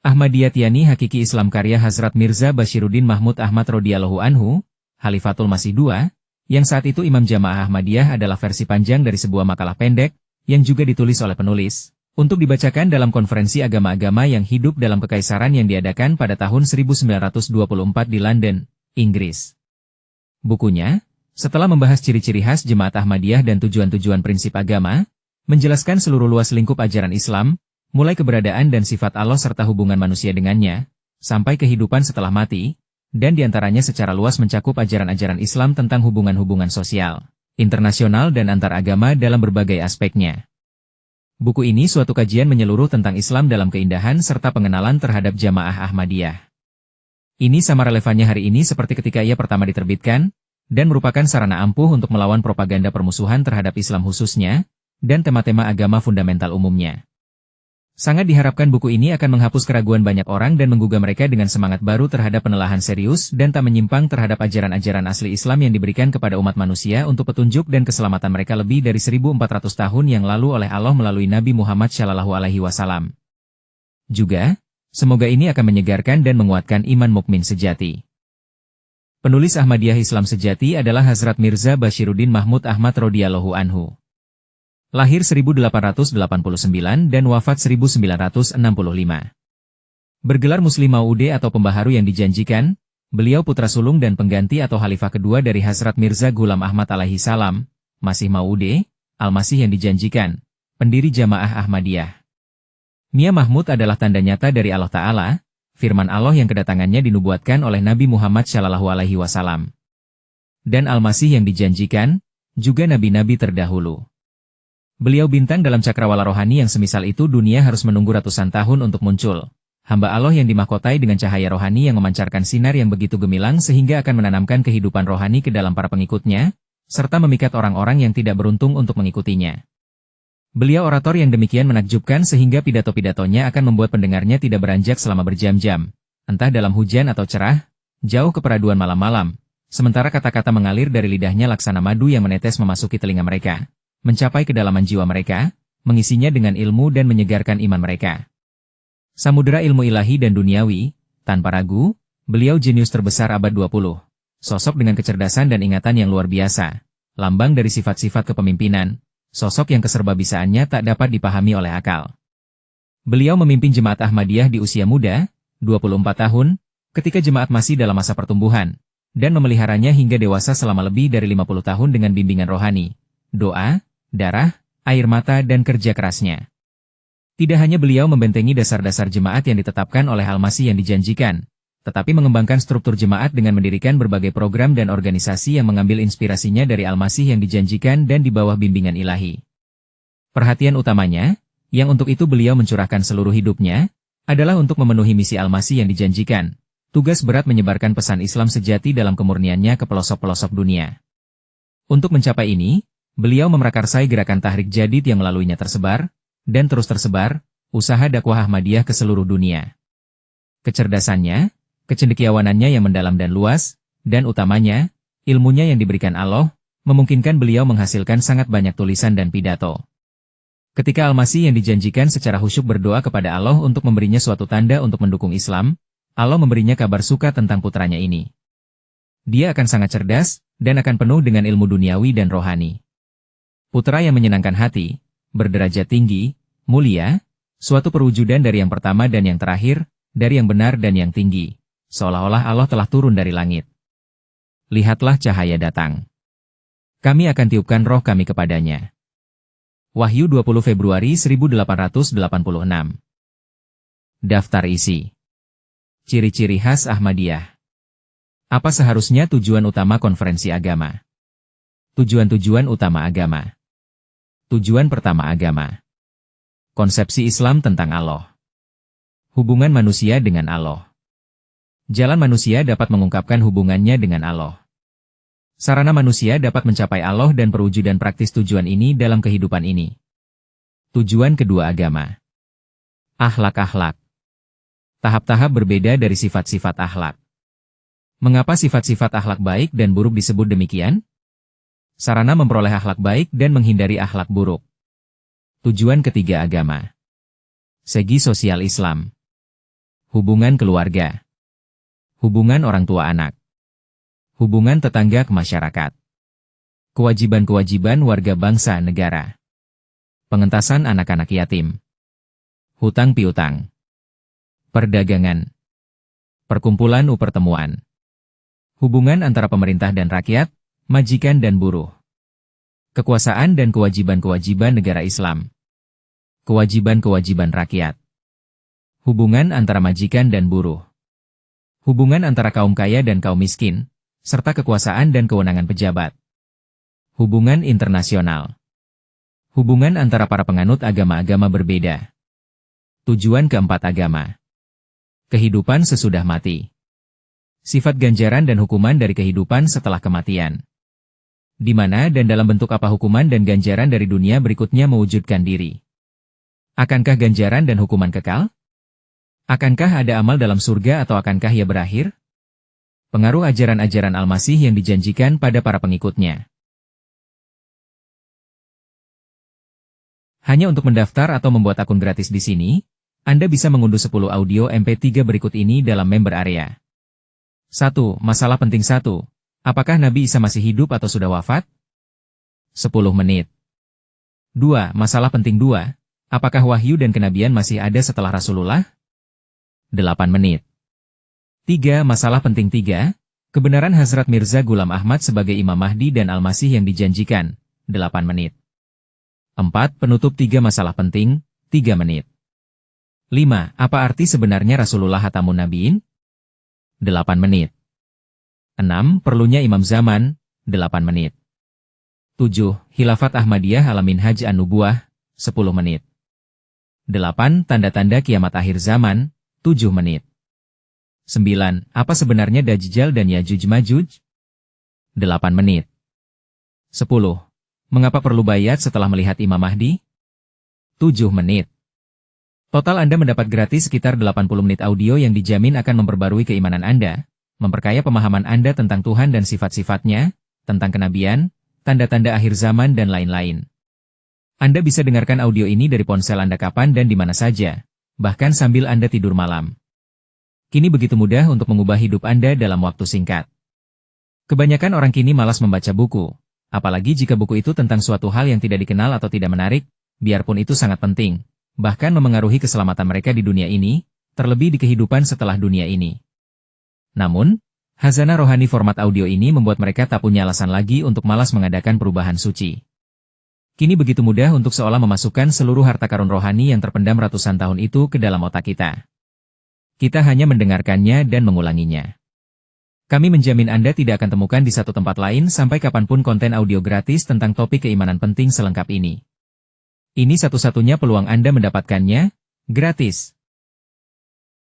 Ahmadiyah Tiani Hakiki Islam karya Hazrat Mirza Bashiruddin Mahmud Ahmad radhiyallahu anhu, Khalifatul Masih II, yang saat itu Imam Jamaah Ahmadiyah adalah versi panjang dari sebuah makalah pendek, yang juga ditulis oleh penulis, untuk dibacakan dalam konferensi agama-agama yang hidup dalam kekaisaran yang diadakan pada tahun 1924 di London, Inggris. Bukunya, setelah membahas ciri-ciri khas Jemaat Ahmadiyah dan tujuan-tujuan prinsip agama, menjelaskan seluruh luas lingkup ajaran Islam, mulai keberadaan dan sifat Allah serta hubungan manusia dengannya, sampai kehidupan setelah mati, dan diantaranya secara luas mencakup ajaran-ajaran Islam tentang hubungan-hubungan sosial, internasional dan antar agama dalam berbagai aspeknya. Buku ini suatu kajian menyeluruh tentang Islam dalam keindahan serta pengenalan terhadap Jamaah Ahmadiyah. Ini sama relevannya hari ini seperti ketika ia pertama diterbitkan, dan merupakan sarana ampuh untuk melawan propaganda permusuhan terhadap Islam khususnya, dan tema-tema agama fundamental umumnya. Sangat diharapkan buku ini akan menghapus keraguan banyak orang dan menggugah mereka dengan semangat baru terhadap penelaahan serius dan tak menyimpang terhadap ajaran-ajaran asli Islam yang diberikan kepada umat manusia untuk petunjuk dan keselamatan mereka lebih dari 1400 tahun yang lalu oleh Allah melalui Nabi Muhammad SAW. Juga, semoga ini akan menyegarkan dan menguatkan iman mukmin sejati. Penulis Ahmadiyah Islam sejati adalah Hazrat Mirza Bashiruddin Mahmud Ahmad radhiyallahu anhu. Lahir 1889 dan wafat 1965. Bergelar Muslim Maude atau pembaharu yang dijanjikan, beliau putra sulung dan pengganti atau khalifah kedua dari Hazrat Mirza Ghulam Ahmad alaihi salam, Masih Maude, Al-Masih yang dijanjikan, pendiri Jamaah Ahmadiyah. Mia Mahmud adalah tanda nyata dari Allah Ta'ala, firman Allah yang kedatangannya dinubuatkan oleh Nabi Muhammad SAW. Dan Al-Masih yang dijanjikan, juga nabi-nabi terdahulu. Beliau bintang dalam cakrawala rohani yang semisal itu dunia harus menunggu ratusan tahun untuk muncul. Hamba Allah yang dimahkotai dengan cahaya rohani yang memancarkan sinar yang begitu gemilang sehingga akan menanamkan kehidupan rohani ke dalam para pengikutnya, serta memikat orang-orang yang tidak beruntung untuk mengikutinya. Beliau orator yang demikian menakjubkan sehingga pidato-pidatonya akan membuat pendengarnya tidak beranjak selama berjam-jam, entah dalam hujan atau cerah, jauh ke peraduan malam-malam, sementara kata-kata mengalir dari lidahnya laksana madu yang menetes memasuki telinga mereka, mencapai kedalaman jiwa mereka, mengisinya dengan ilmu dan menyegarkan iman mereka. Samudera ilmu ilahi dan duniawi, tanpa ragu, beliau jenius terbesar abad 20. Sosok dengan kecerdasan dan ingatan yang luar biasa, lambang dari sifat-sifat kepemimpinan, sosok yang keserbabisaannya tak dapat dipahami oleh akal. Beliau memimpin Jemaat Ahmadiyah di usia muda, 24 tahun, ketika jemaat masih dalam masa pertumbuhan, dan memeliharanya hingga dewasa selama lebih dari 50 tahun dengan bimbingan rohani, doa, darah, air mata dan kerja kerasnya. Tidak hanya beliau membentengi dasar-dasar jemaat yang ditetapkan oleh Al-Masih yang dijanjikan, tetapi mengembangkan struktur jemaat dengan mendirikan berbagai program dan organisasi yang mengambil inspirasinya dari Al-Masih yang dijanjikan dan di bawah bimbingan ilahi. Perhatian utamanya, yang untuk itu beliau mencurahkan seluruh hidupnya, adalah untuk memenuhi misi Al-Masih yang dijanjikan, tugas berat menyebarkan pesan Islam sejati dalam kemurniannya ke pelosok-pelosok dunia. Untuk mencapai ini, beliau memrakarsai gerakan Tahrik Jadid yang melaluinya tersebar, dan terus tersebar, usaha dakwah Ahmadiyah ke seluruh dunia. Kecerdasannya, kecendekiawanannya yang mendalam dan luas, dan utamanya, ilmunya yang diberikan Allah, memungkinkan beliau menghasilkan sangat banyak tulisan dan pidato. Ketika Al-Masih yang dijanjikan secara khusyuk berdoa kepada Allah untuk memberinya suatu tanda untuk mendukung Islam, Allah memberinya kabar suka tentang putranya ini. Dia akan sangat cerdas, dan akan penuh dengan ilmu duniawi dan rohani. Putra yang menyenangkan hati, berderajat tinggi, mulia, suatu perwujudan dari yang pertama dan yang terakhir, dari yang benar dan yang tinggi, seolah-olah Allah telah turun dari langit. Lihatlah cahaya datang. Kami akan tiupkan roh kami kepadanya. Wahyu 20 Februari 1886. Daftar isi. Ciri-ciri khas Ahmadiyah. Apa seharusnya tujuan utama konferensi agama? Tujuan-tujuan utama agama. Tujuan pertama agama. Konsepsi Islam tentang Allah. Hubungan manusia dengan Allah. Jalan manusia dapat mengungkapkan hubungannya dengan Allah. Sarana manusia dapat mencapai Allah dan perwujudan praktis tujuan ini dalam kehidupan ini. Tujuan kedua agama. Akhlak-akhlak. Tahap-tahap berbeda dari sifat-sifat akhlak. Mengapa sifat-sifat akhlak baik dan buruk disebut demikian? Sarana memperoleh akhlak baik dan menghindari akhlak buruk. Tujuan ketiga agama. Segi sosial Islam. Hubungan keluarga. Hubungan orang tua anak. Hubungan tetangga ke masyarakat. Kewajiban-kewajiban warga bangsa negara. Pengentasan anak-anak yatim. Hutang piutang. Perdagangan. Perkumpulan pertemuan. Hubungan antara pemerintah dan rakyat, majikan dan buruh. Kekuasaan dan kewajiban-kewajiban negara Islam. Kewajiban-kewajiban rakyat. Hubungan antara majikan dan buruh. Hubungan antara kaum kaya dan kaum miskin, serta kekuasaan dan kewenangan pejabat. Hubungan internasional. Hubungan antara para penganut agama-agama berbeda. Tujuan keempat agama. Kehidupan sesudah mati. Sifat ganjaran dan hukuman dari kehidupan setelah kematian. Di mana dan dalam bentuk apa hukuman dan ganjaran dari dunia berikutnya mewujudkan diri. Akankah ganjaran dan hukuman kekal? Akankah ada amal dalam surga atau akankah ia berakhir? Pengaruh ajaran-ajaran Al-Masih yang dijanjikan pada para pengikutnya. Hanya untuk mendaftar atau membuat akun gratis di sini, Anda bisa mengunduh 10 audio MP3 berikut ini dalam member area. 1. Masalah penting 1. Apakah Nabi Isa masih hidup atau sudah wafat? 10 menit. 2. Masalah penting 2. Apakah wahyu dan kenabian masih ada setelah Rasulullah? 8 menit. 3. Masalah penting 3. Kebenaran Hazrat Mirza Ghulam Ahmad sebagai Imam Mahdi dan Al-Masih yang dijanjikan. 8 menit. 4. Penutup 3 masalah penting, 3 menit. 5. Apa arti sebenarnya Rasulullah Khatamun Nabiin? 8 menit. 6. Perlunya Imam Zaman, 8 menit. 7. Khilafat Ahmadiyah ala Minhaj an-Nubuwah, 10 menit. 8. Tanda-tanda kiamat akhir zaman, 7 menit. 9. Apa sebenarnya Dajjal dan Yajuj Majuj? 8 menit. 10. Mengapa perlu bayat setelah melihat Imam Mahdi? 7 menit. Total Anda mendapat gratis sekitar 80 menit audio yang dijamin akan memperbarui keimanan Anda, memperkaya pemahaman Anda tentang Tuhan dan sifat-sifatnya, tentang kenabian, tanda-tanda akhir zaman dan lain-lain. Anda bisa dengarkan audio ini dari ponsel Anda kapan dan di mana saja, bahkan sambil Anda tidur malam. Kini begitu mudah untuk mengubah hidup Anda dalam waktu singkat. Kebanyakan orang kini malas membaca buku. Apalagi jika buku itu tentang suatu hal yang tidak dikenal atau tidak menarik, biarpun itu sangat penting, bahkan memengaruhi keselamatan mereka di dunia ini, terlebih di kehidupan setelah dunia ini. Namun, khazanah rohani format audio ini membuat mereka tak punya alasan lagi untuk malas mengadakan perubahan suci. Kini begitu mudah untuk seolah memasukkan seluruh harta karun rohani yang terpendam ratusan tahun itu ke dalam otak kita. Kita hanya mendengarkannya dan mengulanginya. Kami menjamin Anda tidak akan temukan di satu tempat lain sampai kapanpun konten audio gratis tentang topik keimanan penting selengkap ini. Ini satu-satunya peluang Anda mendapatkannya, gratis.